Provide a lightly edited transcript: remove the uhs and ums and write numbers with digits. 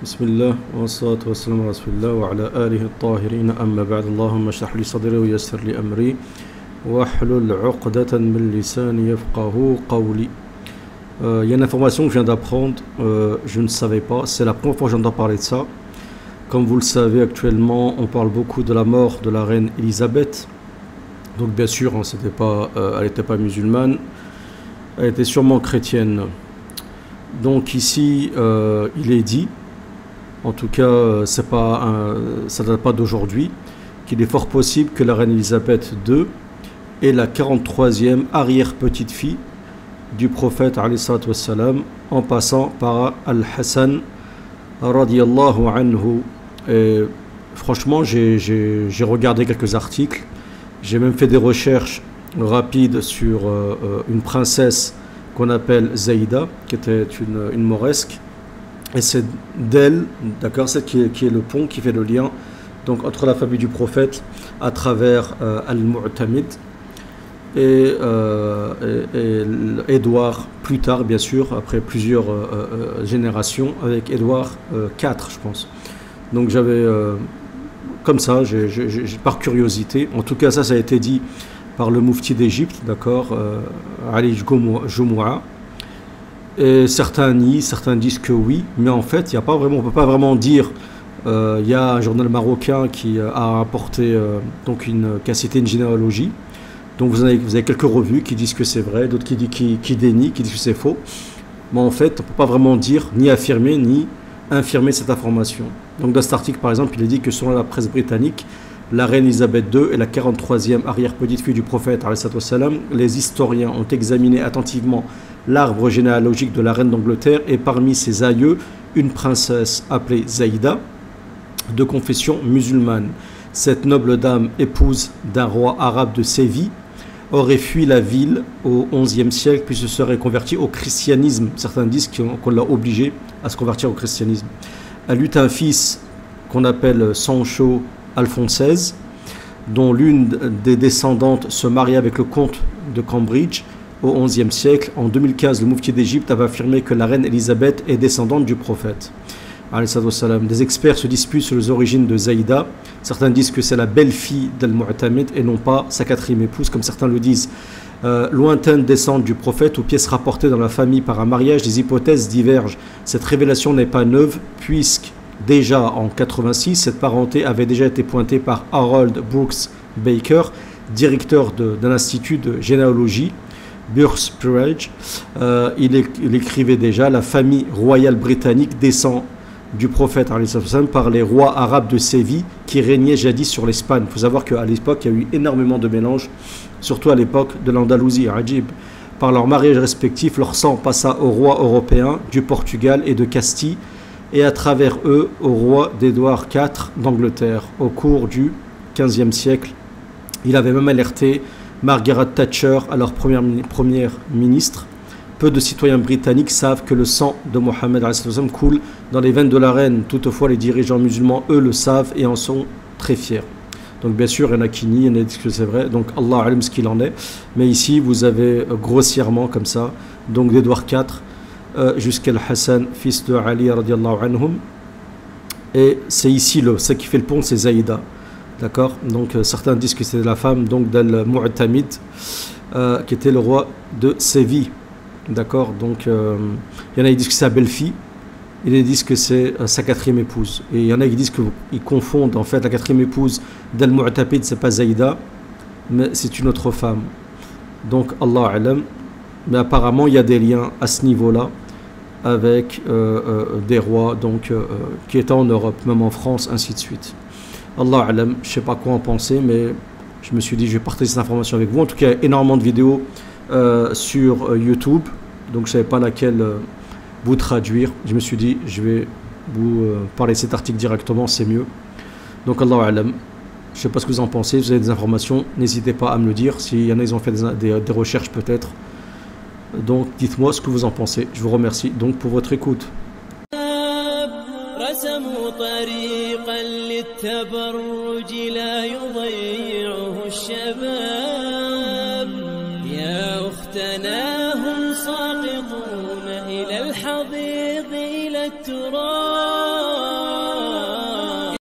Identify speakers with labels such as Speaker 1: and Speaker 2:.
Speaker 1: بسم الله والصلاة والسلام على رسول الله وعلى آله الطاهرين أما بعد اللهم اشرح لي صدري ويسر لي أمري واحلل عقدة من لساني يفقهوا قولي. Il y a une information que je viens d'apprendre, je ne savais pas, c'est la première fois que j'entends parler de ça. Comme vous le savez, actuellement, on parle beaucoup de la mort de la reine Elisabeth. Donc bien sûr, hein, elle n'était pas musulmane, elle était sûrement chrétienne. Donc ici, il est dit, en tout cas, ça ne date pas d'aujourd'hui, qu'il est fort possible que la reine Elisabeth II est la 43e arrière-petite-fille du prophète alayhi salatu wassalam, en passant par Al-Hassan radiyallahu anhu. Et franchement, j'ai regardé quelques articles, j'ai même fait des recherches rapides sur une princesse qu'on appelle Zaïda, qui était une mauresque. Et c'est d'elle, d'accord, c'est qui est le pont qui fait le lien donc entre la famille du prophète à travers Al-Mu'tamid et Édouard plus tard, bien sûr, après plusieurs générations, avec Édouard IV, je pense. Donc j'avais, comme ça, par curiosité, en tout cas ça a été dit par le moufti d'Égypte, d'accord, Ali Joumoua. Et certains nient, certains disent que oui, mais en fait, on ne peut pas vraiment dire. Il y a un journal marocain qui a rapporté, qui a cité une généalogie. Donc vous avez quelques revues qui disent que c'est vrai, d'autres qui dénient, qui disent que c'est faux. Mais en fait, on ne peut pas vraiment dire, ni affirmer, ni infirmer cette information. Donc dans cet article, par exemple, il est dit que selon la presse britannique, la reine Elisabeth II est la 43e arrière-petite-fille du prophète. Les historiens ont examiné attentivement l'arbre généalogique de la reine d'Angleterre et parmi ses aïeux, une princesse appelée Zaïda, de confession musulmane. Cette noble dame, épouse d'un roi arabe de Séville, aurait fui la ville au XIe siècle puis se serait convertie au christianisme. Certains disent qu'on l'a obligée à se convertir au christianisme. Elle eut un fils qu'on appelle Sancho Alphonse XVI, dont l'une des descendantes se maria avec le comte de Cambridge au XIe siècle. En 2015, le moufti d'Égypte avait affirmé que la reine Elisabeth est descendante du prophète. Des experts se disputent sur les origines de Zaïda. Certains disent que c'est la belle-fille d'Al-Mu'tamid et non pas sa quatrième épouse, comme certains le disent. Lointaine descendante du prophète ou pièce rapportée dans la famille par un mariage, les hypothèses divergent. Cette révélation n'est pas neuve, puisque déjà en 86, cette parenté avait déjà été pointée par Harold Brooks Baker, directeur d'un institut de généalogie, Burse Peerage. Il écrivait déjà: la famille royale britannique descend du prophète par les rois arabes de Séville qui régnaient jadis sur l'Espagne. Il faut savoir qu'à l'époque, il y a eu énormément de mélanges, surtout à l'époque de l'Andalousie, Ajib. Par leurs mariages respectifs, leur sang passa aux rois européens du Portugal et de Castille, et à travers eux au roi d'Édouard IV d'Angleterre. Au cours du XVe siècle, il avait même alerté Margaret Thatcher, alors première ministre. Peu de citoyens britanniques savent que le sang de Mohammed coule dans les veines de la reine. Toutefois, les dirigeants musulmans, eux, le savent et en sont très fiers. Donc bien sûr, il y en a qui nient, il y en a qui disent que c'est vrai. Donc Allah alim ce qu'il en est. Mais ici, vous avez grossièrement comme ça, donc d'Édouard IV jusqu'à Hassan, fils de Ali radiallahu anhum. Et c'est ici, ce qui fait le pont, c'est Zaïda. D'accord. Donc certains disent que c'est la femme d'Al-Mu'tamid, qui était le roi de Séville. D'accord. Donc il y en a qui disent que c'est sa belle-fille, il y en a qui disent que c'est sa quatrième épouse. Et il y en a qui disent qu'ils confondent en fait la quatrième épouse d'Al-Mu'tamid, c'est pas Zaïda, mais c'est une autre femme. Donc Allah alam. Mais apparemment il y a des liens à ce niveau-là avec des rois donc qui étaient en Europe, même en France, ainsi de suite. Allah alam, je ne sais pas quoi en penser, mais je me suis dit je vais partager cette information avec vous. En tout cas, il y a énormément de vidéos sur YouTube, donc je ne savais pas laquelle vous traduire. Je me suis dit je vais vous parlez cet article directement, c'est mieux. Donc Allahu Alam. Je ne sais pas ce que vous en pensez, vous avez des informations, n'hésitez pas à me le dire. S'il y en a, ils ont fait des recherches peut-être. Donc dites-moi ce que vous en pensez. Je vous remercie donc pour votre écoute.
Speaker 2: رسموا طريقا للتبرج لا يضيعه الشباب